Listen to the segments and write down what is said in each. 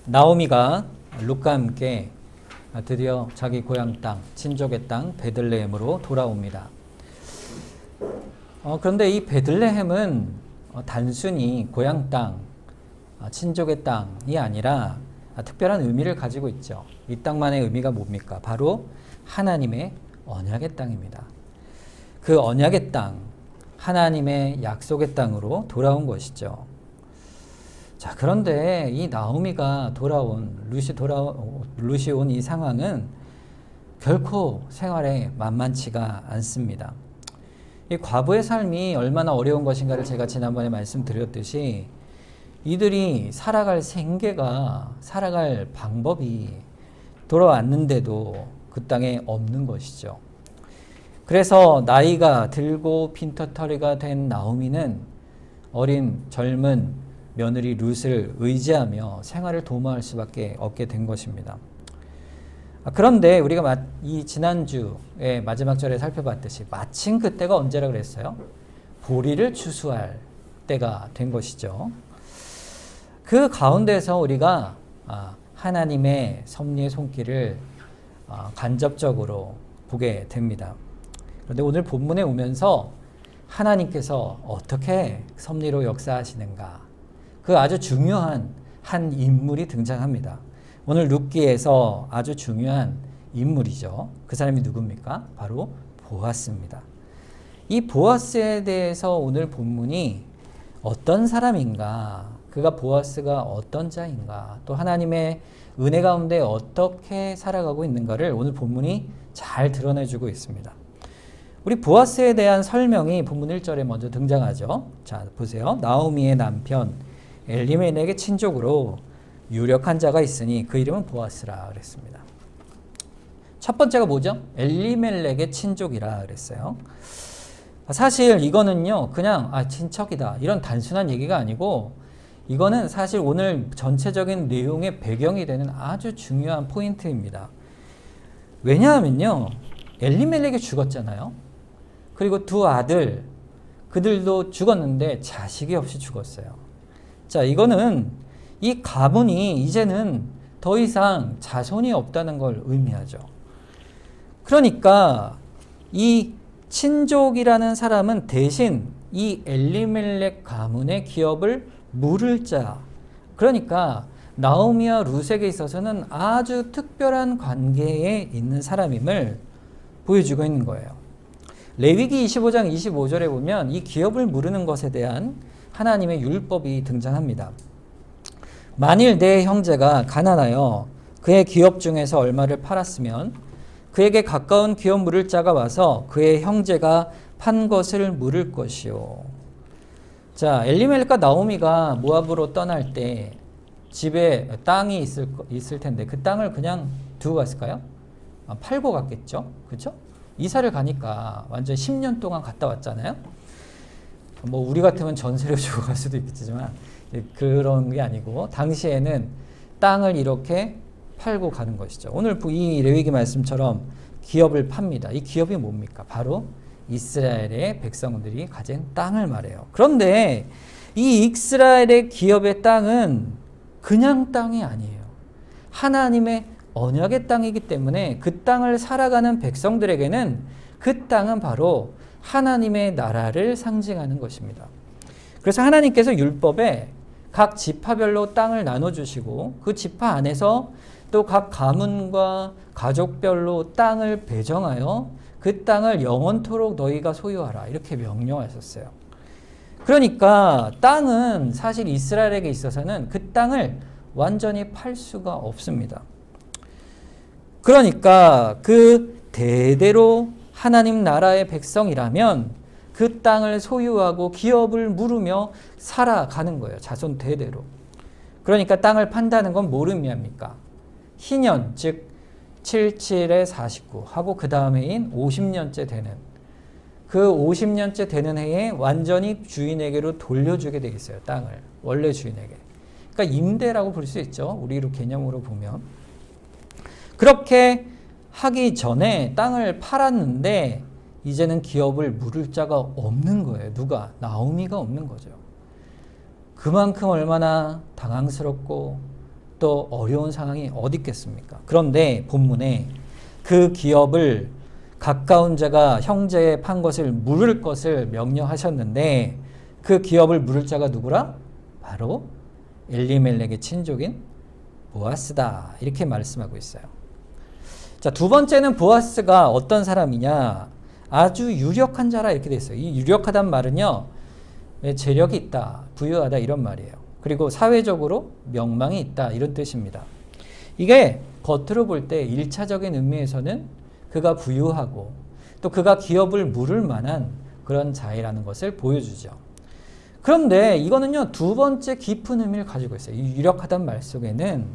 나오미가 룻과 함께 드디어 자기 고향 땅, 친족의 땅 베들레헴으로 돌아옵니다. 그런데 이 베들레헴은 단순히 고향 땅, 친족의 땅이 아니라 특별한 의미를 가지고 있죠. 이 땅만의 의미가 뭡니까? 바로 하나님의 언약의 땅입니다. 그 언약의 땅, 하나님의 약속의 땅으로 돌아온 것이죠. 자, 그런데 이 나오미가 룻이 온 이 상황은 결코 생활에 만만치가 않습니다. 이 과부의 삶이 얼마나 어려운 것인가를 제가 지난번에 말씀드렸듯이 이들이 살아갈 생계가, 살아갈 방법이 돌아왔는데도 그 땅에 없는 것이죠. 그래서 나이가 들고 빈터터리가 된 나오미는 어린 젊은 며느리 룻을 의지하며 생활을 도모할 수밖에 없게 된 것입니다. 그런데 우리가 이 지난주에 마지막 절에 살펴봤듯이 마침 그때가 언제라 그랬어요? 보리를 추수할 때가 된 것이죠. 그 가운데서 우리가 하나님의 섭리의 손길을 간접적으로 보게 됩니다. 그런데 오늘 본문에 오면서 하나님께서 어떻게 섭리로 역사하시는가, 그 아주 중요한 한 인물이 등장합니다. 오늘 룻기에서 아주 중요한 인물이죠. 그 사람이 누굽니까? 바로 보아스입니다. 이 보아스에 대해서 오늘 본문이 어떤 사람인가, 그가 보아스가 어떤 자인가, 또 하나님의 은혜 가운데 어떻게 살아가고 있는가를 오늘 본문이 잘 드러내주고 있습니다. 우리 보아스에 대한 설명이 본문 1절에 먼저 등장하죠. 자, 보세요. 나오미의 남편 엘리멜렉의 친족으로 유력한 자가 있으니 그 이름은 보아스라 그랬습니다. 첫 번째가 뭐죠? 엘리멜렉의 친족이라 그랬어요. 사실 이거는요, 그냥 친척이다 이런 단순한 얘기가 아니고, 이거는 사실 오늘 전체적인 내용의 배경이 되는 아주 중요한 포인트입니다. 왜냐하면요, 엘리멜렉이 죽었잖아요. 그리고 두 아들, 그들도 죽었는데 자식이 없이 죽었어요. 자, 이거는 이 가문이 이제는 더 이상 자손이 없다는 걸 의미하죠. 그러니까 이 친족이라는 사람은 대신 이 엘리멜렉 가문의 기업을 물을 자, 그러니까 나오미와 룻에게 있어서는 아주 특별한 관계에 있는 사람임을 보여주고 있는 거예요. 레위기 25장 25절에 보면 이 기업을 무르는 것에 대한 하나님의 율법이 등장합니다. 만일 내 형제가 가난하여 그의 기업 중에서 얼마를 팔았으면 그에게 가까운 기업 물을 자가 와서 그의 형제가 판 것을 물을 것이요. 자, 엘리멜렉과 나오미가 모압으로 떠날 때 집에 땅이 있을 텐데 그 땅을 그냥 두고 갔을까요? 팔고 갔겠죠? 그렇죠? 이사를 가니까 완전 10년 동안 갔다 왔잖아요. 뭐 우리 같으면 전세를 주고 갈 수도 있겠지만 그런 게 아니고 당시에는 땅을 이렇게 팔고 가는 것이죠. 오늘 이 레위기 말씀처럼 기업을 팝니다. 이 기업이 뭡니까? 바로 이스라엘의 백성들이 가진 땅을 말해요. 그런데 이 이스라엘의 기업의 땅은 그냥 땅이 아니에요. 하나님의 언약의 땅이기 때문에 그 땅을 살아가는 백성들에게는 그 땅은 바로 하나님의 나라를 상징하는 것입니다. 그래서 하나님께서 율법에 각 지파별로 땅을 나눠주시고 그 지파 안에서 또 각 가문과 가족별로 땅을 배정하여 그 땅을 영원토록 너희가 소유하라 이렇게 명령하셨어요. 그러니까 땅은 사실 이스라엘에게 있어서는 그 땅을 완전히 팔 수가 없습니다. 그러니까 그 대대로 하나님 나라의 백성이라면 그 땅을 소유하고 기업을 물으며 살아가는 거예요. 자손 대대로. 그러니까 땅을 판다는 건 뭘 의미합니까? 희년, 즉 77에 49 하고 그 다음 해인 50년째 되는, 그 50년째 되는 해에 완전히 주인에게로 돌려주게 돼 있어요. 땅을 원래 주인에게. 그러니까 임대라고 볼 수 있죠. 우리로 개념으로 보면. 그렇게 하기 전에 땅을 팔았는데 이제는 기업을 물을 자가 없는 거예요. 누가? 나오미가 없는 거죠. 그만큼 얼마나 당황스럽고 또 어려운 상황이 어디 있겠습니까? 그런데 본문에 그 기업을 가까운 자가 형제의 판 것을 물을 것을 명령하셨는데 그 기업을 물을 자가 누구라? 바로 엘리멜렉의 친족인 보아스다. 이렇게 말씀하고 있어요. 자, 두 번째는 보아스가 어떤 사람이냐? 아주 유력한 자라 이렇게 돼 있어요. 이 유력하단 말은요, 재력이 있다, 부유하다 이런 말이에요. 그리고 사회적으로 명망이 있다 이런 뜻입니다. 이게 겉으로 볼 때 1차적인 의미에서는 그가 부유하고 또 그가 기업을 물을 만한 그런 자이라는 것을 보여주죠. 그런데 이거는요, 두 번째 깊은 의미를 가지고 있어요. 이 유력하다는 말 속에는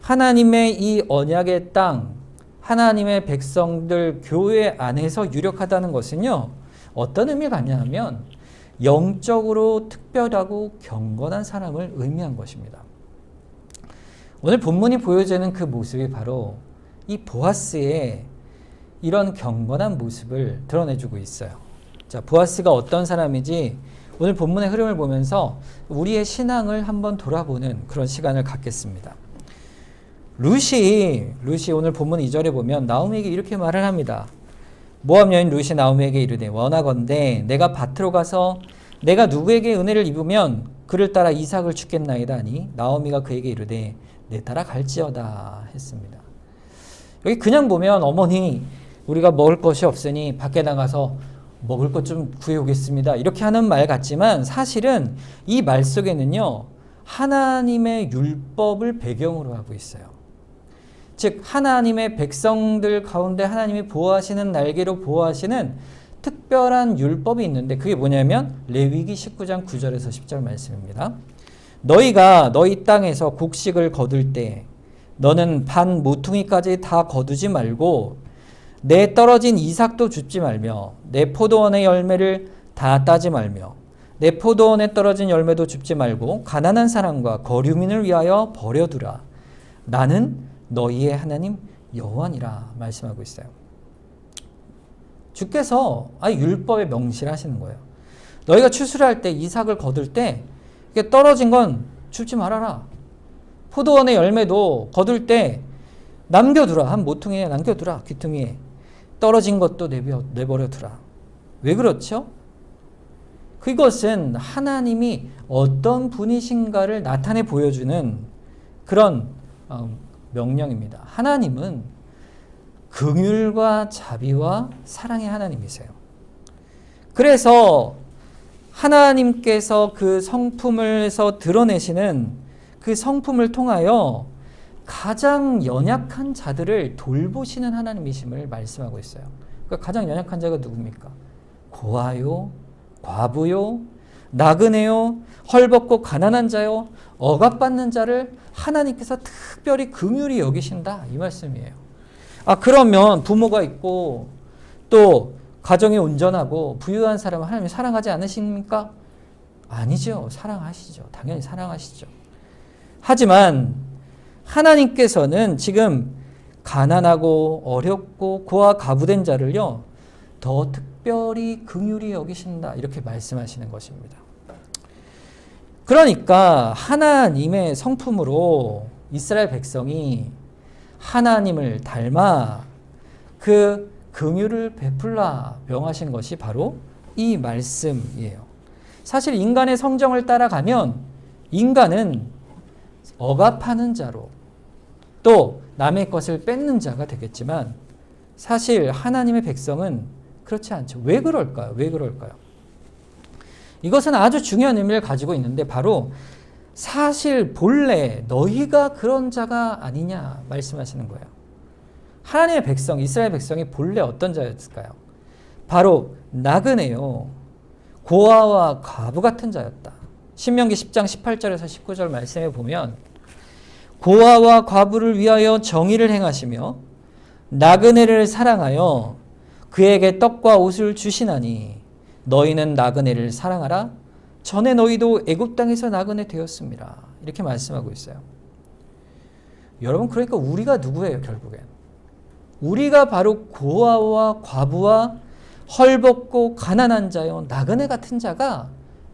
하나님의 이 언약의 땅, 하나님의 백성들 교회 안에서 유력하다는 것은요, 어떤 의미가 있냐면 영적으로 특별하고 경건한 사람을 의미한 것입니다. 오늘 본문이 보여주는 그 모습이 바로 이 보아스의 이런 경건한 모습을 드러내주고 있어요. 자, 보아스가 어떤 사람인지 오늘 본문의 흐름을 보면서 우리의 신앙을 한번 돌아보는 그런 시간을 갖겠습니다. 룻이 오늘 본문 2절에 보면 나오미에게 이렇게 말을 합니다. 모압 여인 룻이 나오미에게 이르되 원하건대 내가 밭으로 가서 내가 누구에게 은혜를 입으면 그를 따라 이삭을 주겠나이다 하니 나오미가 그에게 이르되 내 따라 갈지어다 했습니다. 여기 그냥 보면 어머니 우리가 먹을 것이 없으니 밖에 나가서 먹을 것 좀 구해오겠습니다 이렇게 하는 말 같지만 사실은 이 말 속에는요 하나님의 율법을 배경으로 하고 있어요. 즉 하나님의 백성들 가운데 하나님이 보호하시는 날개로 보호하시는 특별한 율법이 있는데 그게 뭐냐면 레위기 19장 9절에서 10절 말씀입니다. 너희가 너희 땅에서 곡식을 거둘 때 너는 반 모퉁이까지 다 거두지 말고 내 떨어진 이삭도 줍지 말며 내 포도원의 열매를 다 따지 말며 내 포도원에 떨어진 열매도 줍지 말고 가난한 사람과 거류민을 위하여 버려두라. 나는 너희의 하나님 여호와니라 말씀하고 있어요. 주께서 율법에 명시하시는 거예요. 너희가 추수할 때 이삭을 거둘 때 이게 떨어진 건 줍지 말아라. 포도원의 열매도 거둘 때 남겨두라. 한 모퉁이에 남겨두라. 귀퉁이에. 떨어진 것도 내버려두라. 왜 그렇죠? 그것은 하나님이 어떤 분이신가를 나타내 보여주는 그런 명령입니다. 하나님은 긍휼과 자비와 사랑의 하나님이세요. 그래서 하나님께서 그 성품을서 드러내시는 그 성품을 통하여 가장 연약한 자들을 돌보시는 하나님이심을 말씀하고 있어요. 그러니까 가장 연약한 자가 누굽니까? 고아요, 과부요, 나그네요, 헐벗고 가난한 자요, 억압받는 자를 하나님께서 특별히 긍휼히 여기신다 이 말씀이에요. 그러면 부모가 있고 또 가정이 온전하고 부유한 사람을 하나님이 사랑하지 않으십니까? 아니죠. 사랑하시죠. 당연히 사랑하시죠. 하지만 하나님께서는 지금 가난하고 어렵고 고아 가부된 자를요 더 특별히 긍휼히 여기신다 이렇게 말씀하시는 것입니다. 그러니까 하나님의 성품으로 이스라엘 백성이 하나님을 닮아 그 긍휼을 베풀라 명하신 것이 바로 이 말씀이에요. 사실 인간의 성정을 따라가면 인간은 억압하는 자로 또 남의 것을 뺏는 자가 되겠지만 사실 하나님의 백성은 그렇지 않죠. 왜 그럴까요? 왜 그럴까요? 이것은 아주 중요한 의미를 가지고 있는데 바로 사실 본래 너희가 그런 자가 아니냐 말씀하시는 거예요. 하나님의 백성, 이스라엘 백성이 본래 어떤 자였을까요? 바로 나그네요. 고아와 과부 같은 자였다. 신명기 10장 18절에서 19절 말씀에 보면 고아와 과부를 위하여 정의를 행하시며 나그네를 사랑하여 그에게 떡과 옷을 주시나니 너희는 나그네를 사랑하라. 전에 너희도 애굽 땅에서 나그네 되었습니다. 이렇게 말씀하고 있어요. 여러분 그러니까 우리가 누구예요 결국엔? 우리가 바로 고아와 과부와 헐벗고 가난한 자요 나그네 같은 자가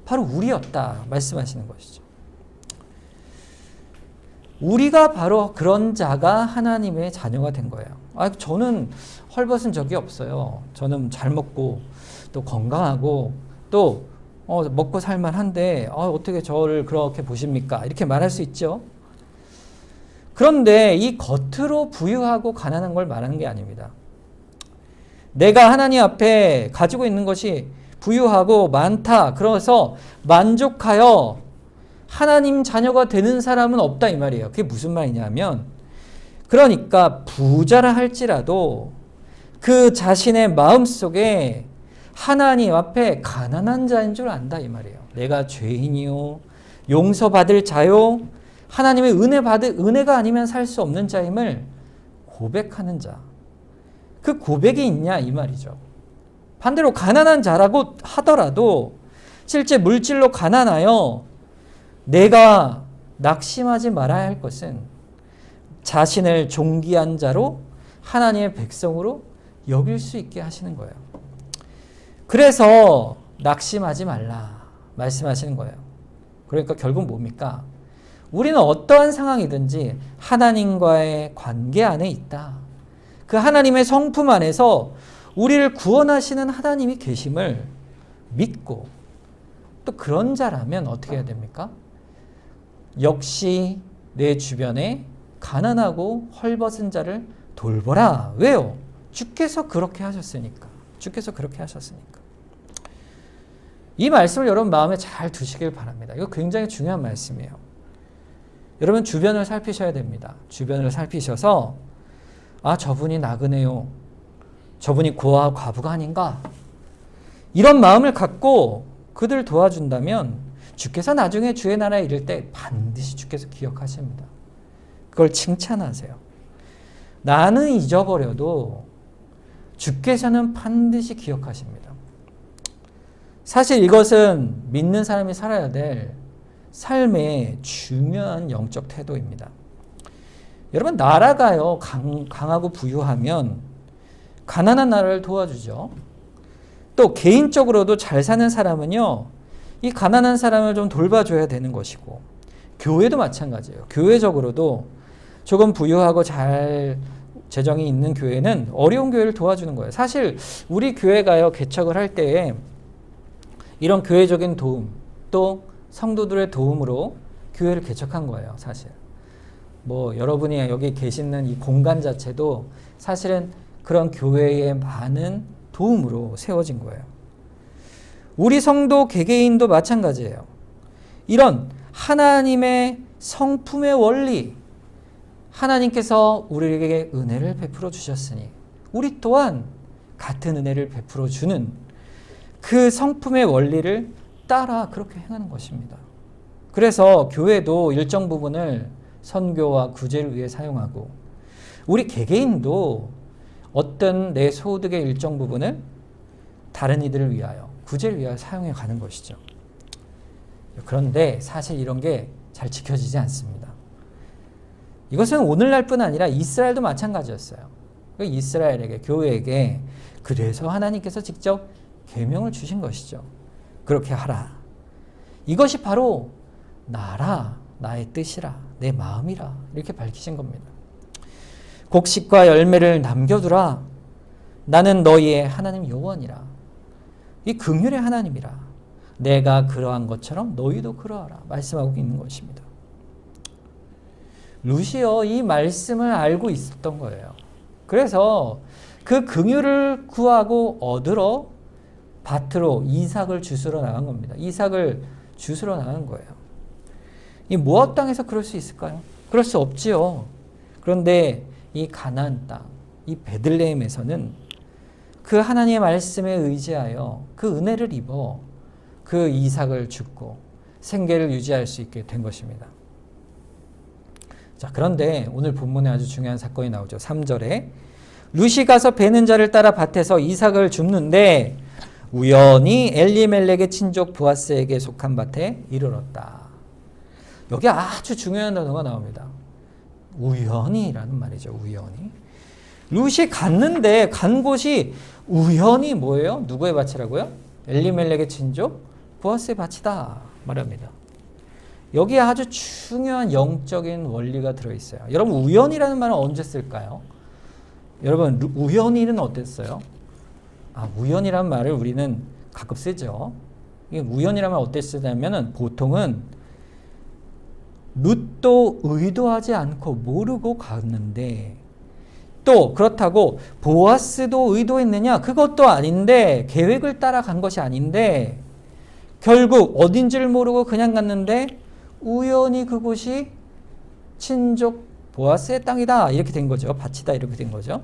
바로 우리였다 말씀하시는 것이죠. 우리가 바로 그런 자가 하나님의 자녀가 된 거예요. 저는 헐벗은 적이 없어요. 저는 잘 먹고 또 건강하고 또 먹고 살만한데 어떻게 저를 그렇게 보십니까? 이렇게 말할 수 있죠. 그런데 이 겉으로 부유하고 가난한 걸 말하는 게 아닙니다. 내가 하나님 앞에 가지고 있는 것이 부유하고 많다. 그래서 만족하여 하나님 자녀가 되는 사람은 없다 이 말이에요. 그게 무슨 말이냐면 그러니까 부자라 할지라도 그 자신의 마음속에 하나님 앞에 가난한 자인 줄 안다 이 말이에요. 내가 죄인이요 용서받을 자요 하나님의 은혜가 아니면 살 수 없는 자임을 고백하는 자. 그 고백이 있냐 이 말이죠. 반대로 가난한 자라고 하더라도 실제 물질로 가난하여 내가 낙심하지 말아야 할 것은 자신을 존귀한 자로 하나님의 백성으로 여길 수 있게 하시는 거예요. 그래서 낙심하지 말라 말씀하시는 거예요. 그러니까 결국 뭡니까? 우리는 어떠한 상황이든지 하나님과의 관계 안에 있다. 그 하나님의 성품 안에서 우리를 구원하시는 하나님이 계심을 믿고 또 그런 자라면 어떻게 해야 됩니까? 역시 내 주변에 가난하고 헐벗은 자를 돌보라. 왜요? 주께서 그렇게 하셨으니까. 주께서 그렇게 하셨으니까. 이 말씀을 여러분 마음에 잘 두시길 바랍니다. 이거 굉장히 중요한 말씀이에요. 여러분 주변을 살피셔야 됩니다. 주변을 살피셔서 저분이 나그네요. 저분이 고아 과부가 아닌가? 이런 마음을 갖고 그들 도와준다면 주께서 나중에 주의 나라에 이를 때 반드시 주께서 기억하십니다. 그걸 칭찬하세요. 나는 잊어버려도 주께서는 반드시 기억하십니다. 사실 이것은 믿는 사람이 살아야 될 삶의 중요한 영적 태도입니다. 여러분 나라가요 강하고 부유하면 가난한 나라를 도와주죠. 또 개인적으로도 잘 사는 사람은요 이 가난한 사람을 좀 돌봐줘야 되는 것이고 교회도 마찬가지예요. 교회적으로도 조금 부유하고 잘 재정이 있는 교회는 어려운 교회를 도와주는 거예요. 사실 우리 교회가요 개척을 할 때에 이런 교회적인 도움 또 성도들의 도움으로 교회를 개척한 거예요. 사실 여러분이 여기 계시는 이 공간 자체도 사실은 그런 교회의 많은 도움으로 세워진 거예요. 우리 성도 개개인도 마찬가지예요. 이런 하나님의 성품의 원리, 하나님께서 우리에게 은혜를 베풀어 주셨으니 우리 또한 같은 은혜를 베풀어 주는 그 성품의 원리를 따라 그렇게 행하는 것입니다. 그래서 교회도 일정 부분을 선교와 구제를 위해 사용하고 우리 개개인도 어떤 내 소득의 일정 부분을 다른 이들을 위하여 구제를 위하여 사용해 가는 것이죠. 그런데 사실 이런 게 잘 지켜지지 않습니다. 이것은 오늘날뿐 아니라 이스라엘도 마찬가지였어요. 이스라엘에게 교회에게 그래서 하나님께서 직접 계명을 주신 것이죠. 그렇게 하라. 이것이 바로 나라, 나의 뜻이라, 내 마음이라 이렇게 밝히신 겁니다. 곡식과 열매를 남겨두라. 나는 너희의 하나님 여호와니라. 이 긍휼의 하나님이라. 내가 그러한 것처럼 너희도 그러하라. 말씀하고 있는 것입니다. 룻이요 이 말씀을 알고 있었던 거예요. 그래서 그 긍휼을 구하고 얻으러 밭으로 이삭을 주스러 나간 겁니다. 이삭을 주스러 나간 거예요. 이 모압 땅에서 그럴 수 있을까요? 그럴 수 없지요. 그런데 이 가나안 땅, 이 베들레헴에서는 그 하나님의 말씀에 의지하여 그 은혜를 입어 그 이삭을 죽고 생계를 유지할 수 있게 된 것입니다. 자, 그런데 오늘 본문에 아주 중요한 사건이 나오죠. 3절에 룻이 가서 베는 자를 따라 밭에서 이삭을 줍는데 우연히 엘리멜렉의 친족 보아스에게 속한 밭에 이르렀다. 여기 아주 중요한 단어가 나옵니다. 우연히라는 말이죠. 우연히. 룻이 갔는데 간 곳이 우연히 뭐예요? 누구의 밭이라고요? 엘리멜렉의 친족 보아스의 밭이다 말합니다. 여기에 아주 중요한 영적인 원리가 들어있어요. 여러분 우연이라는 말은 언제 쓸까요? 여러분 우연히는 어땠어요? 우연이라는 말을 우리는 가끔 쓰죠. 이게 우연이라는 말 어때 쓰냐면은 보통은 룻도 의도하지 않고 모르고 갔는데 또 그렇다고 보아스도 의도했느냐? 그것도 아닌데 계획을 따라 간 것이 아닌데 결국 어딘지를 모르고 그냥 갔는데 우연히 그곳이 친족 보아스의 땅이다 이렇게 된 거죠. 밭이다 이렇게 된 거죠.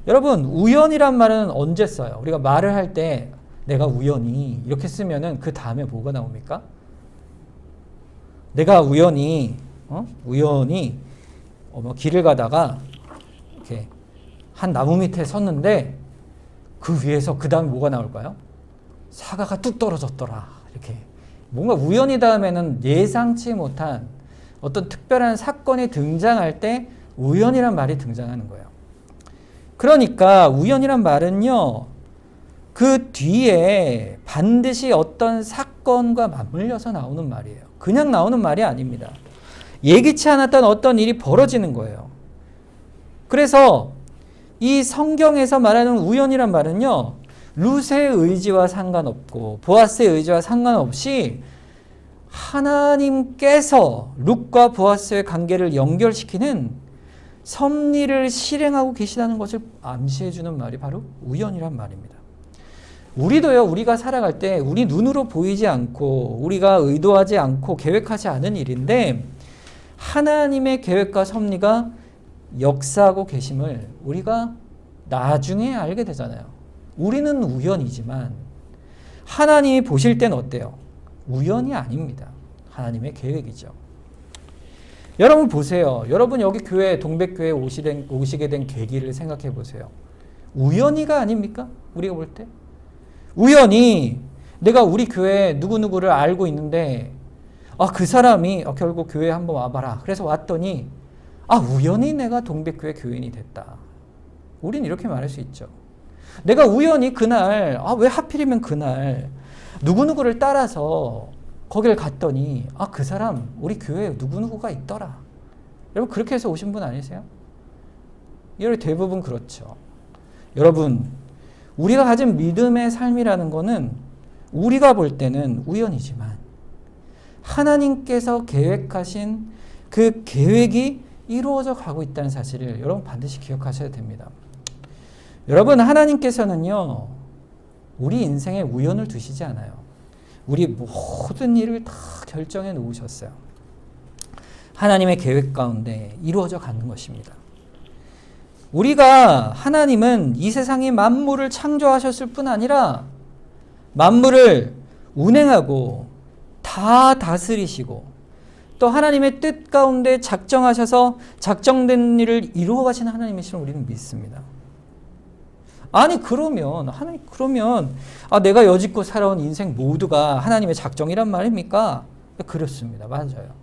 여러분 우연이란 말은 언제 써요? 우리가 말을 할 때 내가 우연히 이렇게 쓰면은 그 다음에 뭐가 나옵니까? 내가 우연히 길을 가다가 이렇게 한 나무 밑에 섰는데 그 위에서 그 다음에 뭐가 나올까요? 사과가 뚝 떨어졌더라. 이렇게 뭔가 우연히 다음에는 예상치 못한 어떤 특별한 사건이 등장할 때 우연이란 말이 등장하는 거예요. 그러니까 우연이란 말은요, 그 뒤에 반드시 어떤 사건과 맞물려서 나오는 말이에요. 그냥 나오는 말이 아닙니다. 예기치 않았던 어떤 일이 벌어지는 거예요. 그래서 이 성경에서 말하는 우연이란 말은요, 룻의 의지와 상관없고 보아스의 의지와 상관없이 하나님께서 룻과 보아스의 관계를 연결시키는 섭리를 실행하고 계시다는 것을 암시해 주는 말이 바로 우연이란 말입니다. 우리도요, 우리가 살아갈 때 우리 눈으로 보이지 않고 우리가 의도하지 않고 계획하지 않은 일인데 하나님의 계획과 섭리가 역사하고 계심을 우리가 나중에 알게 되잖아요. 우리는 우연이지만 하나님이 보실 때는 어때요? 우연이 아닙니다. 하나님의 계획이죠. 여러분 보세요. 여러분 여기 교회 동백교회 오시게 된 계기를 생각해 보세요. 우연히가 아닙니까? 우리가 볼 때. 우연히 내가 우리 교회 누구누구를 알고 있는데 그 사람이 결국 교회에 한번 와봐라. 그래서 왔더니 우연히 내가 동백교회 교인이 됐다. 우린 이렇게 말할 수 있죠. 내가 우연히 그날 왜 하필이면 그날 누구누구를 따라서 거길 갔더니 그 사람 우리 교회에 누구누구가 있더라. 여러분 그렇게 해서 오신 분 아니세요? 여러분 대부분 그렇죠. 여러분 우리가 가진 믿음의 삶이라는 거는 우리가 볼 때는 우연이지만 하나님께서 계획하신 그 계획이 이루어져 가고 있다는 사실을 여러분 반드시 기억하셔야 됩니다. 여러분 하나님께서는요 우리 인생에 우연을 두시지 않아요. 우리 모든 일을 다 결정해 놓으셨어요. 하나님의 계획 가운데 이루어져 가는 것입니다. 우리가 하나님은 이 세상의 만물을 창조하셨을 뿐 아니라 만물을 운행하고 다 다스리시고 또 하나님의 뜻 가운데 작정하셔서 작정된 일을 이루어 가시는 하나님이시를 우리는 믿습니다. 그러면 하나님 내가 여지껏 살아온 인생 모두가 하나님의 작정이란 말입니까? 그렇습니다. 맞아요.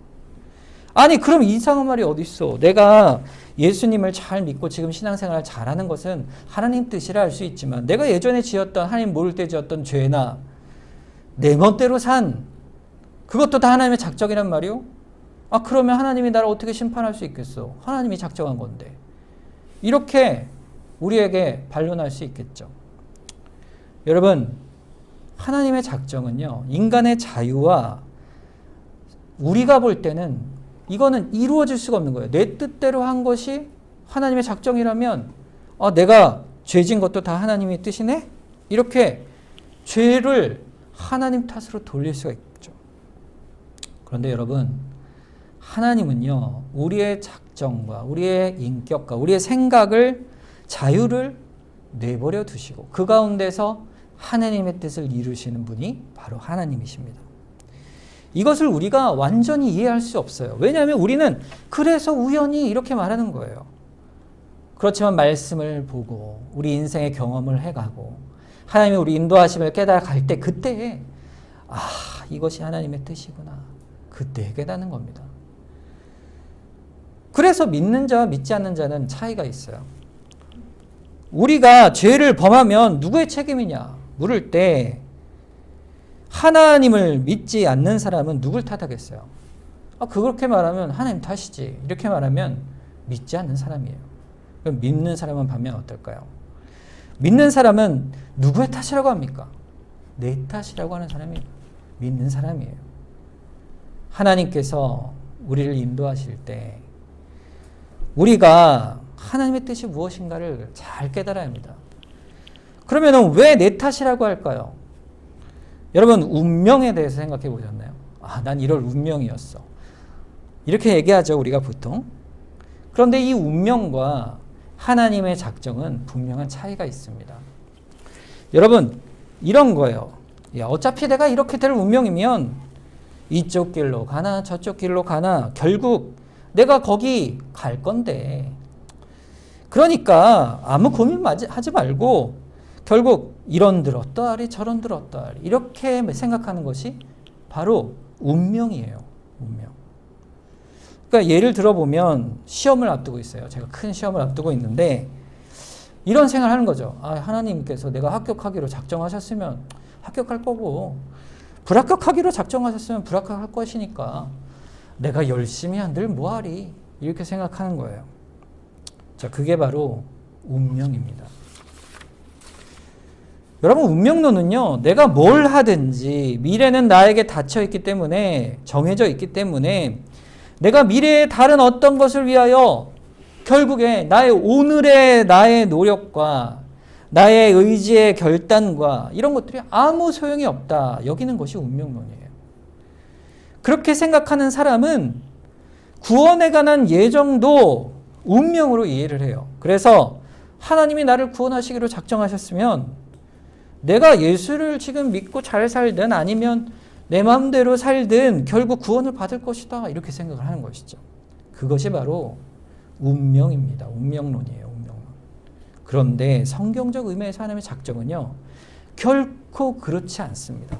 그럼 이상한 말이 어디 있어? 내가 예수님을 잘 믿고 지금 신앙생활을 잘하는 것은 하나님 뜻이라 할 수 있지만 내가 예전에 지었던 하나님 모를 때 지었던 죄나 내 멋대로 산 그것도 다 하나님의 작정이란 말이요? 그러면 하나님이 나를 어떻게 심판할 수 있겠어? 하나님이 작정한 건데. 이렇게 우리에게 반론할 수 있겠죠. 여러분, 하나님의 작정은요, 인간의 자유와 우리가 볼 때는 이거는 이루어질 수가 없는 거예요. 내 뜻대로 한 것이 하나님의 작정이라면 내가 죄진 것도 다 하나님의 뜻이네? 이렇게 죄를 하나님 탓으로 돌릴 수가 있죠. 그런데 여러분, 하나님은요, 우리의 작정과 우리의 인격과 우리의 생각을 자유를 내버려 두시고 그 가운데서 하나님의 뜻을 이루시는 분이 바로 하나님이십니다. 이것을 우리가 완전히 이해할 수 없어요. 왜냐하면 우리는 그래서 우연히 이렇게 말하는 거예요. 그렇지만 말씀을 보고 우리 인생의 경험을 해가고 하나님이 우리 인도하심을 깨달아갈 때 그때 이것이 하나님의 뜻이구나. 그때 깨닫는 겁니다. 그래서 믿는 자와 믿지 않는 자는 차이가 있어요. 우리가 죄를 범하면 누구의 책임이냐 물을 때 하나님을 믿지 않는 사람은 누굴 탓하겠어요? 그렇게 말하면 하나님 탓이지. 이렇게 말하면 믿지 않는 사람이에요. 그럼 믿는 사람은 반면 어떨까요? 믿는 사람은 누구의 탓이라고 합니까? 내 탓이라고 하는 사람이 믿는 사람이에요. 하나님께서 우리를 인도하실 때 우리가 하나님의 뜻이 무엇인가를 잘 깨달아야 합니다. 그러면 왜 내 탓이라고 할까요? 여러분 운명에 대해서 생각해 보셨나요? 난 이럴 운명이었어. 이렇게 얘기하죠, 우리가 보통. 그런데 이 운명과 하나님의 작정은 분명한 차이가 있습니다. 여러분, 이런 거예요. 어차피 내가 이렇게 될 운명이면 이쪽 길로 가나 저쪽 길로 가나 결국 내가 거기 갈 건데. 그러니까 아무 고민 하지 말고 결국 이런들 어떠하리 저런들 어떠하리 이렇게 생각하는 것이 바로 운명이에요. 운명. 그러니까 예를 들어보면 시험을 앞두고 있어요. 제가 큰 시험을 앞두고 있는데 이런 생각을 하는 거죠. 하나님께서 내가 합격하기로 작정하셨으면 합격할 거고 불합격하기로 작정하셨으면 불합격할 것이니까 내가 열심히 한들 뭐하리 이렇게 생각하는 거예요. 자, 그게 바로 운명입니다. 여러분 운명론은요, 내가 뭘 하든지 미래는 나에게 닫혀 있기 때문에 정해져 있기 때문에 내가 미래의 다른 어떤 것을 위하여 결국에 나의 오늘의 나의 노력과 나의 의지의 결단과 이런 것들이 아무 소용이 없다 여기는 것이 운명론이에요. 그렇게 생각하는 사람은 구원에 관한 예정도 운명으로 이해를 해요. 그래서 하나님이 나를 구원하시기로 작정하셨으면 내가 예수를 지금 믿고 잘 살든 아니면 내 마음대로 살든 결국 구원을 받을 것이다 이렇게 생각을 하는 것이죠. 그것이 바로 운명입니다. 운명론이에요. 운명론. 그런데 성경적 의미에서 하나님의 작정은요, 결코 그렇지 않습니다.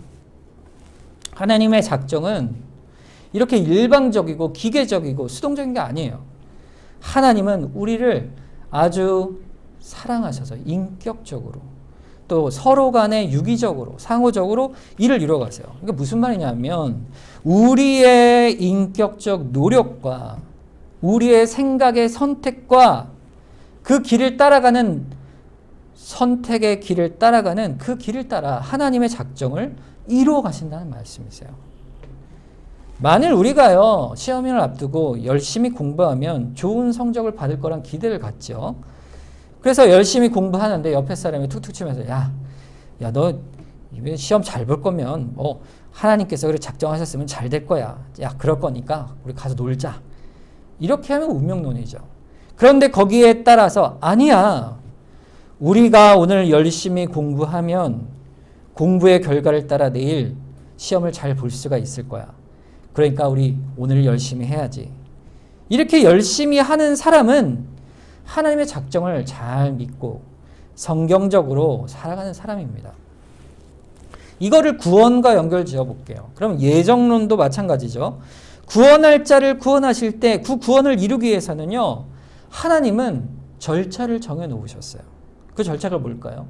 하나님의 작정은 이렇게 일방적이고 기계적이고 수동적인 게 아니에요. 하나님은 우리를 아주 사랑하셔서 인격적으로 또 서로 간에 유기적으로 상호적으로 일을 이루어가세요. 그러니까 무슨 말이냐면 우리의 인격적 노력과 우리의 생각의 선택과 그 길을 따라가는 선택의 길을 따라가는 그 길을 따라 하나님의 작정을 이루어 가신다는 말씀이세요. 만일 우리가요 시험을 앞두고 열심히 공부하면 좋은 성적을 받을 거란 기대를 갖죠. 그래서 열심히 공부하는데 옆에 사람이 툭툭 치면서 야 너 시험 잘 볼 거면 하나님께서 그래 작정하셨으면 잘 될 거야. 야 그럴 거니까 우리 가서 놀자. 이렇게 하면 운명론이죠. 그런데 거기에 따라서 아니야. 우리가 오늘 열심히 공부하면 공부의 결과를 따라 내일 시험을 잘 볼 수가 있을 거야. 그러니까 우리 오늘 열심히 해야지. 이렇게 열심히 하는 사람은 하나님의 작정을 잘 믿고 성경적으로 살아가는 사람입니다. 이거를 구원과 연결 지어 볼게요. 그럼 예정론도 마찬가지죠. 구원할 자를 구원하실 때 그 구원을 이루기 위해서는요, 하나님은 절차를 정해 놓으셨어요. 그 절차가 뭘까요?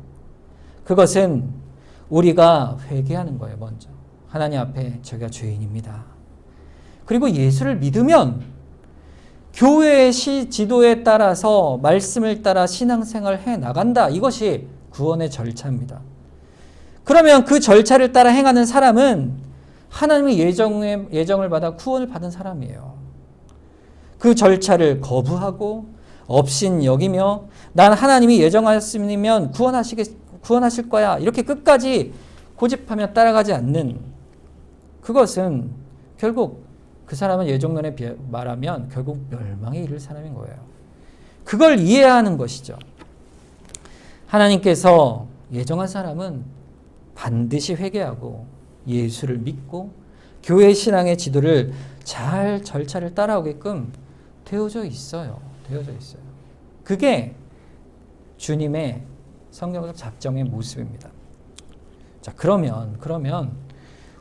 그것은 우리가 회개하는 거예요. 먼저 하나님 앞에 저희가 죄인입니다. 그리고 예수를 믿으면 교회의 지도에 따라서 말씀을 따라 신앙생활을 해 나간다. 이것이 구원의 절차입니다. 그러면 그 절차를 따라 행하는 사람은 하나님의 예정을 받아 구원을 받은 사람이에요. 그 절차를 거부하고 업신 여기며 난 하나님이 예정하셨으면 구원하실 거야. 이렇게 끝까지 고집하며 따라가지 않는 그것은 결국 그 사람은 예정론에 말하면 결국 멸망에 이를 사람인 거예요. 그걸 이해하는 것이죠. 하나님께서 예정한 사람은 반드시 회개하고 예수를 믿고 교회 신앙의 지도를 잘 절차를 따라오게끔 되어져 있어요. 되어져 있어요. 그게 주님의 성경적 작정의 모습입니다. 자, 그러면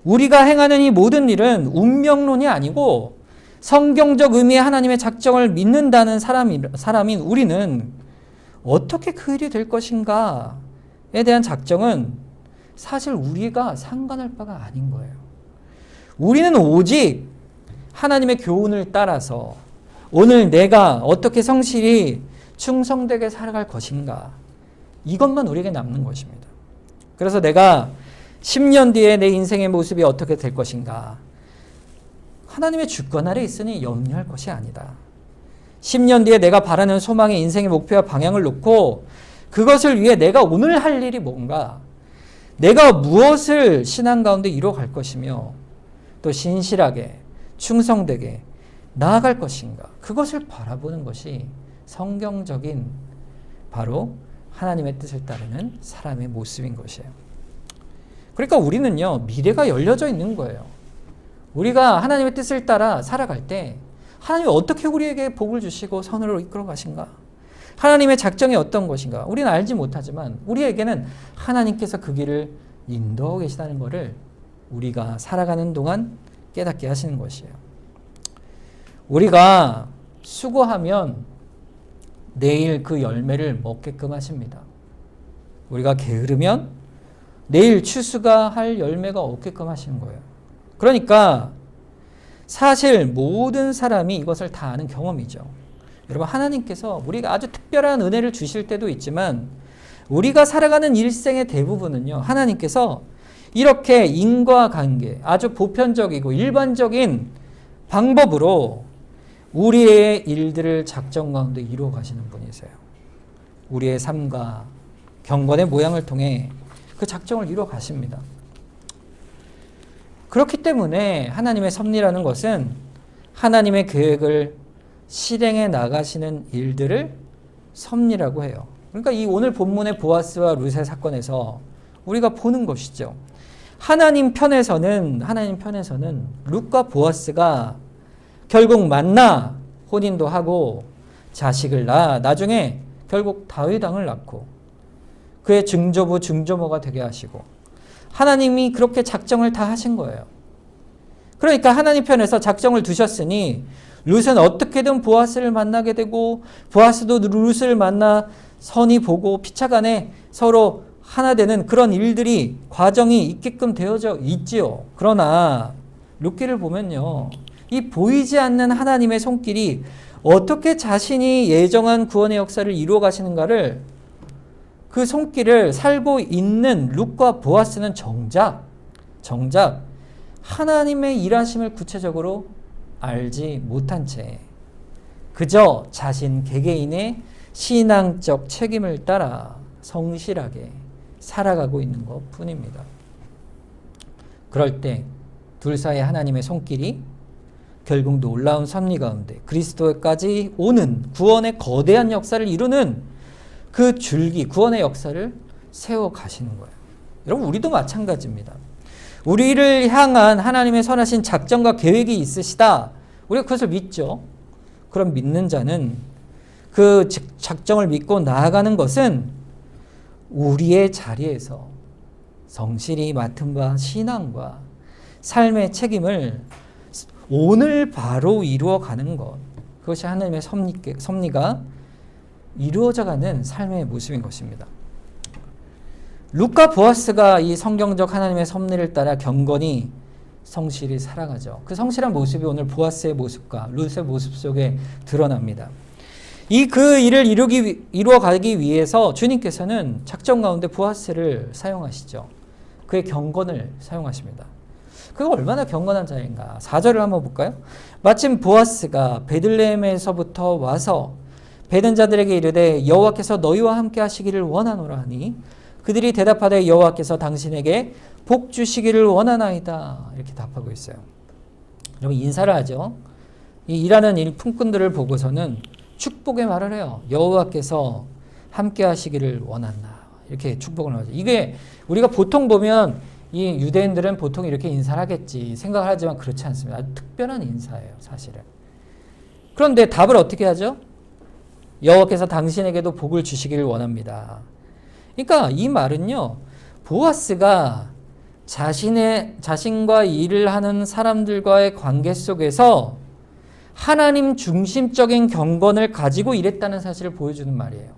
우리가 행하는 이 모든 일은 운명론이 아니고 성경적 의미의 하나님의 작정을 믿는다는 사람인 우리는 어떻게 그 일이 될 것인가에 대한 작정은 사실 우리가 상관할 바가 아닌 거예요. 우리는 오직 하나님의 교훈을 따라서 오늘 내가 어떻게 성실히 충성되게 살아갈 것인가, 이것만 우리에게 남는 것입니다. 그래서 내가 10년 뒤에 내 인생의 모습이 어떻게 될 것인가, 하나님의 주권 아래 있으니 염려할 것이 아니다. 10년 뒤에 내가 바라는 소망의 인생의 목표와 방향을 놓고 그것을 위해 내가 오늘 할 일이 뭔가, 내가 무엇을 신앙 가운데 이루어갈 것이며 또 신실하게 충성되게 나아갈 것인가, 그것을 바라보는 것이 성경적인 바로 하나님의 뜻을 따르는 사람의 모습인 것이에요. 그러니까 우리는요, 미래가 열려져 있는 거예요. 우리가 하나님의 뜻을 따라 살아갈 때 하나님이 어떻게 우리에게 복을 주시고 선으로 이끌어 가신가, 하나님의 작정이 어떤 것인가 우리는 알지 못하지만 우리에게는 하나님께서 그 길을 인도하고 계시다는 것을 우리가 살아가는 동안 깨닫게 하시는 것이에요. 우리가 수고하면 내일 그 열매를 먹게끔 하십니다. 우리가 게으르면 내일 추수가 할 열매가 없게끔 하시는 거예요. 그러니까 사실 모든 사람이 이것을 다 아는 경험이죠. 여러분, 하나님께서 우리가 아주 특별한 은혜를 주실 때도 있지만 우리가 살아가는 일생의 대부분은요, 하나님께서 이렇게 인과관계, 아주 보편적이고 일반적인 방법으로 우리의 일들을 작정 가운데 이루어 가시는 분이세요. 우리의 삶과 경건의 모양을 통해 그 작정을 이루어 가십니다. 그렇기 때문에 하나님의 섭리라는 것은 하나님의 계획을 실행해 나가시는 일들을 섭리라고 해요. 그러니까 이 오늘 본문의 보아스와 룻의 사건에서 우리가 보는 것이죠. 하나님 편에서는 룻과 보아스가 결국 만나 혼인도 하고 자식을 낳아 나중에 결국 다윗 왕을 낳고 그의 증조부 증조모가 되게 하시고 하나님이 그렇게 작정을 다 하신 거예요. 그러니까 하나님 편에서 작정을 두셨으니 룻은 어떻게든 보아스를 만나게 되고 보아스도 룻을 만나 선이 보고 피차간에 서로 하나 되는 그런 일들이 과정이 있게끔 되어져 있지요. 그러나 룻기를 보면요, 이 보이지 않는 하나님의 손길이 어떻게 자신이 예정한 구원의 역사를 이루어 가시는가를, 그 손길을 살고 있는 룻과 보아스는 정작 하나님의 일하심을 구체적으로 알지 못한 채 그저 자신 개개인의 신앙적 책임을 따라 성실하게 살아가고 있는 것 뿐입니다. 그럴 때 둘 사이에 하나님의 손길이 결국 놀라운 섭리 가운데 그리스도까지 오는 구원의 거대한 역사를 이루는 그 줄기, 구원의 역사를 세워 가시는 거예요. 여러분, 우리도 마찬가지입니다. 우리를 향한 하나님의 선하신 작정과 계획이 있으시다, 우리가 그것을 믿죠. 그럼 믿는 자는 그 작정을 믿고 나아가는 것은 우리의 자리에서 성실히 맡은 바 신앙과 삶의 책임을 오늘 바로 이루어가는 것, 그것이 하나님의 섭리가 이루어져가는 삶의 모습인 것입니다. 룻과 보아스가 이 성경적 하나님의 섭리를 따라 경건히 성실히 살아가죠. 그 성실한 모습이 오늘 보아스의 모습과 룻의 모습 속에 드러납니다. 그 일을 이루어가기 위해서 주님께서는 작정 가운데 보아스를 사용하시죠. 그의 경건을 사용하십니다. 그가 얼마나 경건한 자인가. 4절을 한번 볼까요? 마침 보아스가 베들레헴에서부터 와서 베든 자들에게 이르되 여호와께서 너희와 함께 하시기를 원하노라 하니 그들이 대답하되 여호와께서 당신에게 복 주시기를 원하나이다, 이렇게 답하고 있어요. 여러분, 인사를 하죠. 이 일하는 품꾼들을 보고서는 축복의 말을 해요. 여호와께서 함께 하시기를 원한다, 이렇게 축복을 하죠. 이게 우리가 보통 보면 이 유대인들은 보통 이렇게 인사를 하겠지 생각을 하지만 그렇지 않습니다. 아주 특별한 인사예요, 사실은. 그런데 답을 어떻게 하죠? 여호와께서 당신에게도 복을 주시기를 원합니다. 그러니까 이 말은요, 보아스가 자신과 일을 하는 사람들과의 관계 속에서 하나님 중심적인 경건을 가지고 일했다는 사실을 보여주는 말이에요.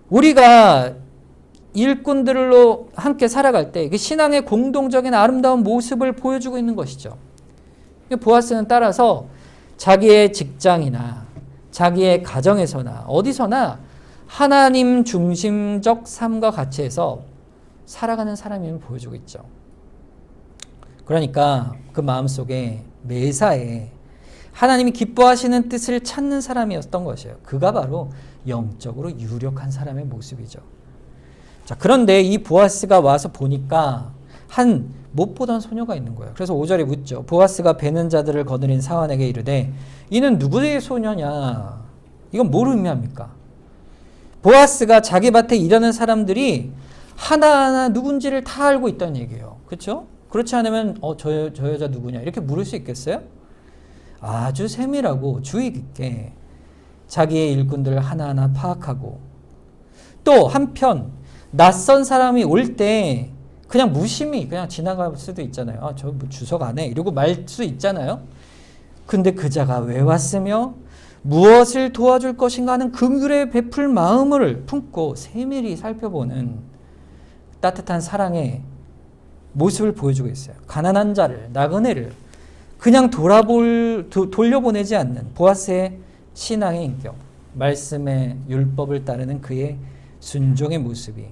우리가 일꾼들로 함께 살아갈 때 그 신앙의 공동적인 아름다운 모습을 보여주고 있는 것이죠. 보아스는 따라서 자기의 직장이나 자기의 가정에서나 어디서나 하나님 중심적 삶과 가치에서 살아가는 사람임을 보여주고 있죠. 그러니까 그 마음속에 매사에 하나님이 기뻐하시는 뜻을 찾는 사람이었던 것이에요. 그가 바로 영적으로 유력한 사람의 모습이죠. 자, 그런데 이 보아스가 와서 보니까 한 못 보던 소녀가 있는 거예요. 그래서 5절에 묻죠. 보아스가 베는 자들을 거느린 사환에게 이르되 이는 누구의 소녀냐? 이건 뭘 의미합니까? 보아스가 자기 밭에 일하는 사람들이 하나하나 누군지를 다 알고 있다는 얘기예요. 그렇죠? 그렇지 않으면 저 여자 누구냐 이렇게 물을 수 있겠어요? 아주 세밀하고 주의 깊게 자기의 일꾼들을 하나하나 파악하고 또 한편 낯선 사람이 올 때 그냥 무심히 그냥 지나갈 수도 있잖아요. 저 뭐 주석 안 해 이러고 말 수 있잖아요. 근데 그자가 왜 왔으며 무엇을 도와줄 것인가 하는 긍휼에 베풀 마음을 품고 세밀히 살펴보는 따뜻한 사랑의 모습을 보여주고 있어요. 가난한 자를, 나그네를 그냥 돌려보내지 않는 보아스의 신앙의 인격, 말씀의 율법을 따르는 그의 순종의 모습이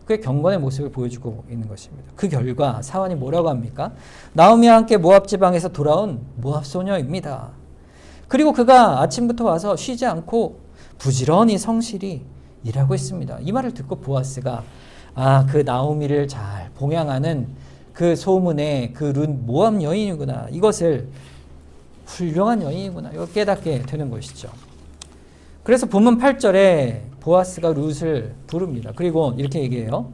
그의 경건의 모습을 보여주고 있는 것입니다. 그 결과 사환이 뭐라고 합니까? 나오미와 함께 모압 지방에서 돌아온 모압 소녀입니다. 그리고 그가 아침부터 와서 쉬지 않고 부지런히 성실히 일하고 있습니다. 이 말을 듣고 보아스가 그 나오미를 잘 봉양하는 그 소문의 그 룻 모압 여인이구나. 이것을 훌륭한 여인이구나. 이거 깨닫게 되는 것이죠. 그래서 본문 8절에 보아스가 룻을 부릅니다. 그리고 이렇게 얘기해요.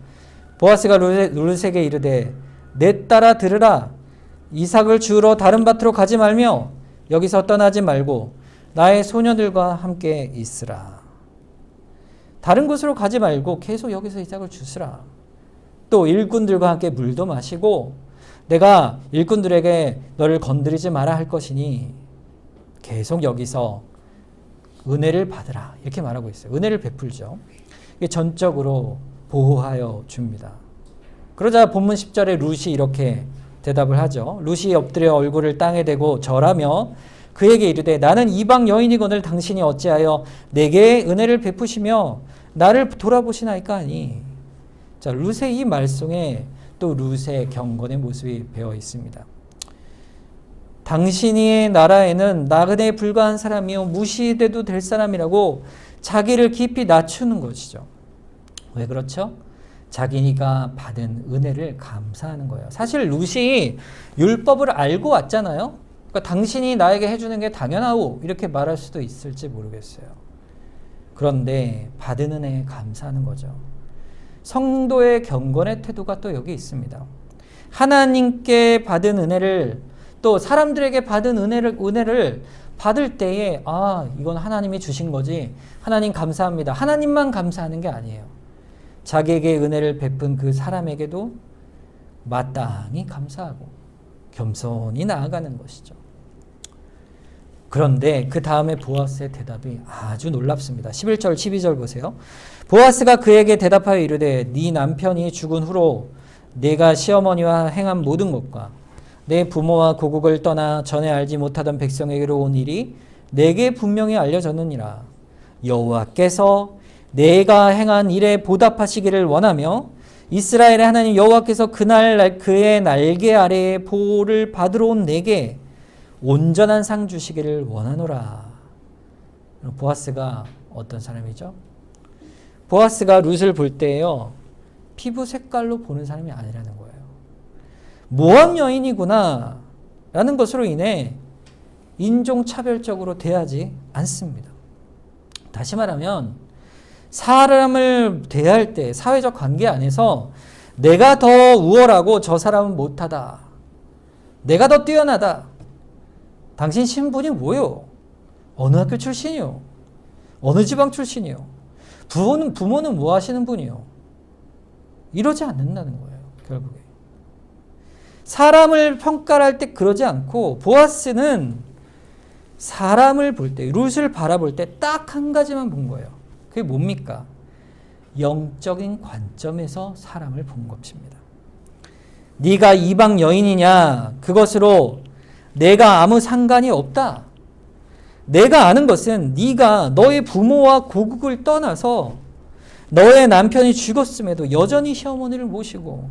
보아스가 룻에게 이르되 내 딸아 들으라. 이삭을 주우러 다른 밭으로 가지 말며 여기서 떠나지 말고 나의 소녀들과 함께 있으라. 다른 곳으로 가지 말고 계속 여기서 이삭을 주스라. 또 일꾼들과 함께 물도 마시고 내가 일꾼들에게 너를 건드리지 마라 할 것이니 계속 여기서 은혜를 받으라. 이렇게 말하고 있어요. 은혜를 베풀죠. 이게 전적으로 보호하여 줍니다. 그러자 본문 10절에 룻이 이렇게 대답을 하죠. 룻이 엎드려 얼굴을 땅에 대고 절하며 그에게 이르되 나는 이방 여인이거늘 당신이 어찌하여 내게 은혜를 베푸시며 나를 돌아보시나이까 하니. 자, 룻의 이 말씀에 또 룻의 경건의 모습이 배어 있습니다. 당신의 나라에는 나그네에 불과한 사람이요 무시돼도 될 사람이라고 자기를 깊이 낮추는 것이죠. 왜 그렇죠? 자기가 받은 은혜를 감사하는 거예요. 사실 룻이 율법을 알고 왔잖아요. 그러니까 당신이 나에게 해주는 게 당연하오 이렇게 말할 수도 있을지 모르겠어요. 그런데 받은 은혜에 감사하는 거죠. 성도의 경건의 태도가 또 여기 있습니다. 하나님께 받은 은혜를 또 사람들에게 받은 은혜를 받을 때에 이건 하나님이 주신 거지 하나님 감사합니다. 하나님만 감사하는 게 아니에요. 자기에게 은혜를 베푼 그 사람에게도 마땅히 감사하고 겸손히 나아가는 것이죠. 그런데 그 다음에 보아스의 대답이 아주 놀랍습니다. 11절 12절 보세요. 보아스가 그에게 대답하여 이르되 네 남편이 죽은 후로 내가 시어머니와 행한 모든 것과 내 부모와 고국을 떠나 전에 알지 못하던 백성에게로 온 일이 내게 분명히 알려졌느니라. 여호와께서 내가 행한 일에 보답하시기를 원하며 이스라엘의 하나님 여호와께서 그날 그의 날개 아래에 보호를 받으러 온 내게 온전한 상 주시기를 원하노라. 보아스가 어떤 사람이죠? 보아스가 룻을 볼 때요 피부 색깔로 보는 사람이 아니라는 거예요. 모압 여인이구나 라는 것으로 인해 인종차별적으로 대하지 않습니다. 다시 말하면 사람을 대할 때 사회적 관계 안에서 내가 더 우월하고 저 사람은 못하다. 내가 더 뛰어나다. 당신 신분이 뭐요? 어느 학교 출신이요? 어느 지방 출신이요? 부모는 뭐 하시는 분이요? 이러지 않는다는 거예요. 결국에. 사람을 평가할 때 그러지 않고 보아스는 사람을 볼 때, 룻을 바라볼 때 딱 한 가지만 본 거예요. 그게 뭡니까? 영적인 관점에서 사람을 본 것입니다. 네가 이방 여인이냐? 그것으로 내가 아무 상관이 없다. 내가 아는 것은 네가 너의 부모와 고국을 떠나서 너의 남편이 죽었음에도 여전히 시어머니를 모시고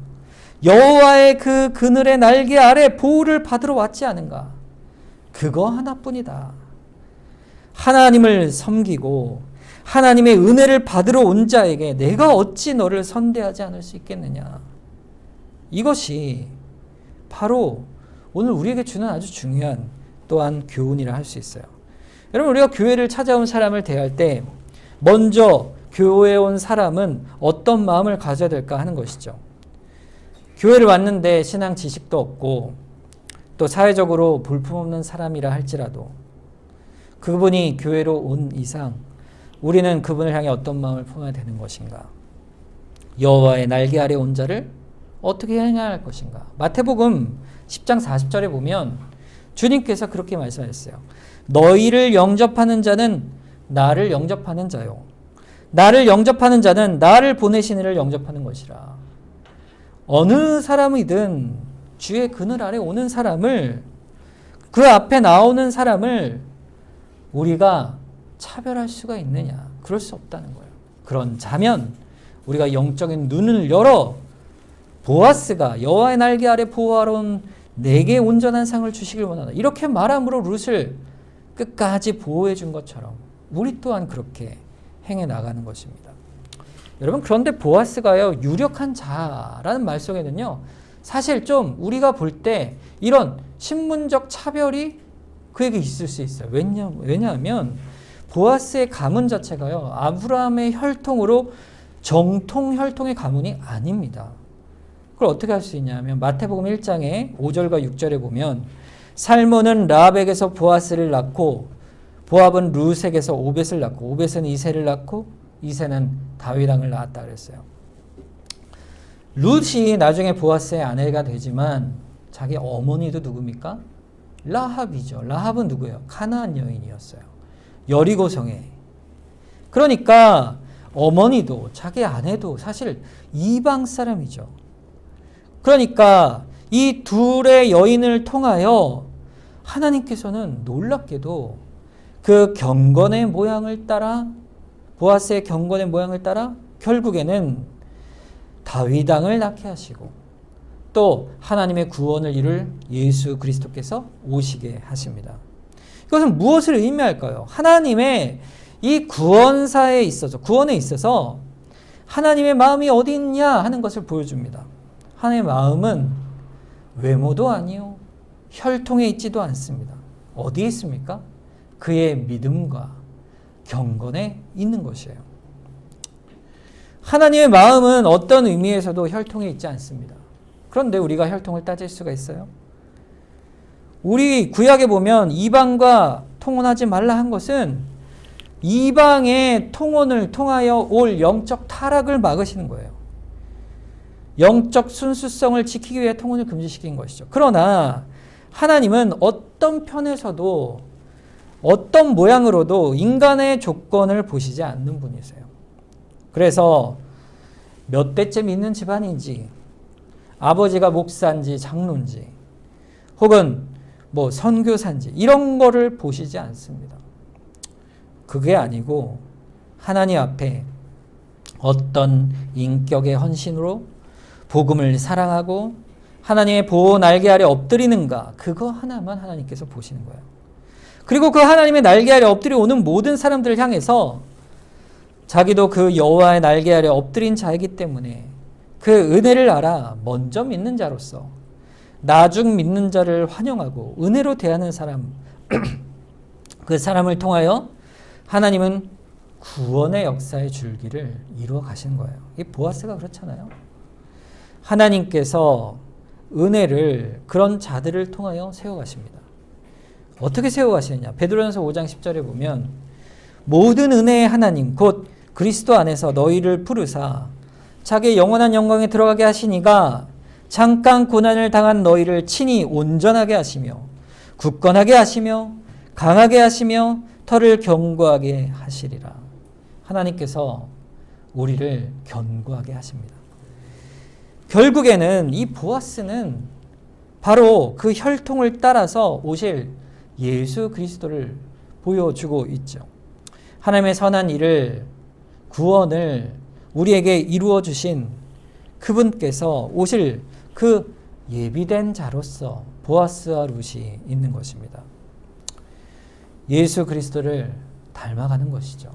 여호와의 그 그늘의 날개 아래 보호를 받으러 왔지 않은가. 그거 하나뿐이다. 하나님을 섬기고 하나님의 은혜를 받으러 온 자에게 내가 어찌 너를 선대하지 않을 수 있겠느냐. 이것이 바로 오늘 우리에게 주는 아주 중요한 또한 교훈이라 할 수 있어요. 여러분, 우리가 교회를 찾아온 사람을 대할 때 먼저 교회에 온 사람은 어떤 마음을 가져야 될까 하는 것이죠. 교회를 왔는데 신앙 지식도 없고 또 사회적으로 볼품없는 사람이라 할지라도 그분이 교회로 온 이상 우리는 그분을 향해 어떤 마음을 품어야 되는 것인가? 여호와의 날개 아래 온 자를 어떻게 행해야 할 것인가? 마태복음 10장 40절에 보면 주님께서 그렇게 말씀하셨어요. 너희를 영접하는 자는 나를 영접하는 자요. 나를 영접하는 자는 나를 보내신 이를 영접하는 것이라. 어느 사람이든 주의 그늘 아래 오는 사람을, 그 앞에 나오는 사람을 우리가 차별할 수가 있느냐? 그럴 수 없다는 거예요. 그런 자면 우리가 영적인 눈을 열어 보아스가 여호와의 날개 아래 보호하러 온 내게 온전한 상을 주시길 원하다. 이렇게 말함으로 룻을 끝까지 보호해 준 것처럼 우리 또한 그렇게 행해 나가는 것입니다. 여러분, 그런데 보아스가요, 유력한 자라는 말 속에는요, 사실 좀 우리가 볼 때 이런 신분적 차별이 그에게 있을 수 있어요. 왜냐하면 보아스의 가문 자체가요, 아브라함의 혈통으로 정통 혈통의 가문이 아닙니다. 그걸 어떻게 할 수 있냐면 마태복음 1장에 5절과 6절에 보면 살몬은 라합에게서 보아스를 낳고 보압은 룻에게서 오벳을 낳고 오벳은 이새를 낳고 이새는 다윗 왕을 낳았다 그랬어요. 룻이 나중에 보아스의 아내가 되지만 자기 어머니도 누굽니까? 라합이죠. 라합은 누구예요? 가나안 여인이었어요. 여리고성에. 그러니까 어머니도 자기 아내도 사실 이방 사람이죠. 그러니까 이 둘의 여인을 통하여 하나님께서는 놀랍게도 그 경건의 모양을 따라, 보아스의 경건의 모양을 따라 결국에는 다윗 왕을 낳게 하시고 또 하나님의 구원을 이룰 예수 그리스도께서 오시게 하십니다. 이것은 무엇을 의미할까요? 하나님의 이 구원사에 있어서, 구원에 있어서 하나님의 마음이 어디 있냐 하는 것을 보여줍니다. 하나님의 마음은 외모도 아니요, 혈통에 있지도 않습니다. 어디에 있습니까? 그의 믿음과 경건에 있는 것이에요. 하나님의 마음은 어떤 의미에서도 혈통에 있지 않습니다. 그런데 우리가 혈통을 따질 수가 있어요? 우리 구약에 보면 이방과 통혼하지 말라 한 것은 이방의 통혼을 통하여 올 영적 타락을 막으시는 거예요. 영적 순수성을 지키기 위해 통혼을 금지시킨 것이죠. 그러나 하나님은 어떤 편에서도 어떤 모양으로도 인간의 조건을 보시지 않는 분이세요. 그래서 몇 대째 믿는 집안인지, 아버지가 목사인지 장로인지, 혹은 뭐 선교사인지 이런 거를 보시지 않습니다. 그게 아니고 하나님 앞에 어떤 인격의 헌신으로 복음을 사랑하고 하나님의 보호 날개 아래 엎드리는가, 그거 하나만 하나님께서 보시는 거예요. 그리고 그 하나님의 날개 아래 엎드려 오는 모든 사람들을 향해서 자기도 그 여호와의 날개 아래 엎드린 자이기 때문에 그 은혜를 알아 먼저 믿는 자로서 나중 믿는 자를 환영하고 은혜로 대하는 사람, 그 사람을 통하여 하나님은 구원의 역사의 줄기를 이루어 가시는 거예요. 이 보아스가 그렇잖아요. 하나님께서 은혜를 그런 자들을 통하여 세워가십니다. 어떻게 세워가시느냐? 베드로전서 5장 10절에 보면 모든 은혜의 하나님 곧 그리스도 안에서 너희를 부르사 자기의 영원한 영광에 들어가게 하시니가 잠깐 고난을 당한 너희를 친히 온전하게 하시며 굳건하게 하시며 강하게 하시며 터를 견고하게 하시리라. 하나님께서 우리를 견고하게 하십니다. 결국에는 이 보아스는 바로 그 혈통을 따라서 오실 예수 그리스도를 보여주고 있죠. 하나님의 선한 일을, 구원을 우리에게 이루어 주신 그분께서 오실 그 예비된 자로서 보아스와 룻이 있는 것입니다. 예수 그리스도를 닮아가는 것이죠.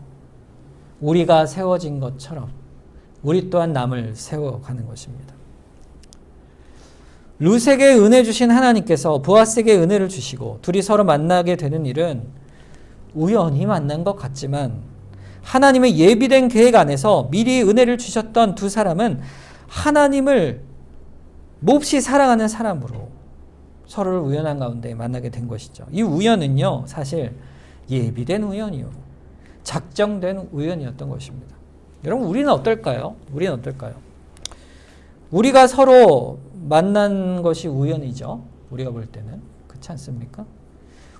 우리가 세워진 것처럼 우리 또한 남을 세워가는 것입니다. 룻에게 은혜 주신 하나님께서 보아스에게 은혜를 주시고 둘이 서로 만나게 되는 일은 우연히 만난 것 같지만 하나님의 예비된 계획 안에서 미리 은혜를 주셨던 두 사람은 하나님을 몹시 사랑하는 사람으로 서로를 우연한 가운데 만나게 된 것이죠. 이 우연은요, 사실 예비된 우연이요, 작정된 우연이었던 것입니다. 여러분, 우리는 어떨까요? 우리는 어떨까요? 우리가 서로 만난 것이 우연이죠. 우리가 볼 때는. 그렇지 않습니까?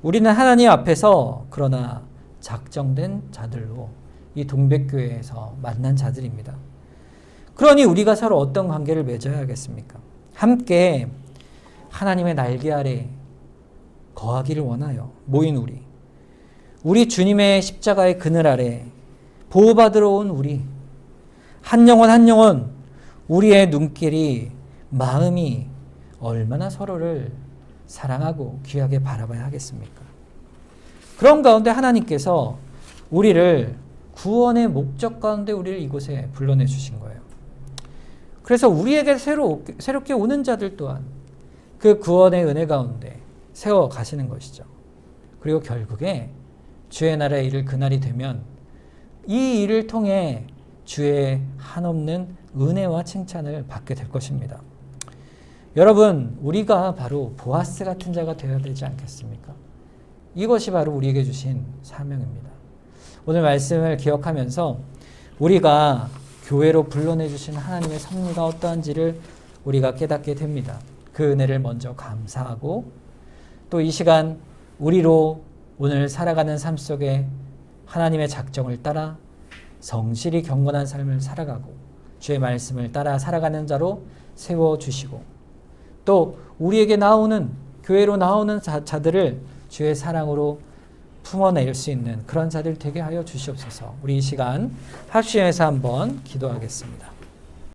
우리는 하나님 앞에서 그러나 작정된 자들로 이 동백교회에서 만난 자들입니다. 그러니 우리가 서로 어떤 관계를 맺어야겠습니까? 함께 하나님의 날개 아래 거하기를 원하여 모인 우리 주님의 십자가의 그늘 아래 보호받으러 온 우리, 한 영혼 한 영혼 우리의 눈길이, 마음이 얼마나 서로를 사랑하고 귀하게 바라봐야 하겠습니까? 그런 가운데 하나님께서 우리를 구원의 목적 가운데 우리를 이곳에 불러내 주신 거예요. 그래서 우리에게 새롭게 오는 자들 또한 그 구원의 은혜 가운데 세워 가시는 것이죠. 그리고 결국에 주의 나라의 일을 그날이 되면 이 일을 통해 주의 한없는 은혜와 칭찬을 받게 될 것입니다. 여러분, 우리가 바로 보아스 같은 자가 되어야 되지 않겠습니까? 이것이 바로 우리에게 주신 사명입니다. 오늘 말씀을 기억하면서 우리가 교회로 불러내주신 하나님의 섭리가 어떠한지를 우리가 깨닫게 됩니다. 그 은혜를 먼저 감사하고 또 이 시간 우리로 오늘 살아가는 삶 속에 하나님의 작정을 따라 성실히 경건한 삶을 살아가고 주의 말씀을 따라 살아가는 자로 세워주시고 또 우리에게 나오는 교회로 나오는 자들을 주의 사랑으로 품어낼 수 있는 그런 자들 되게 하여 주시옵소서. 우리 이 시간 합심해서 한번 기도하겠습니다.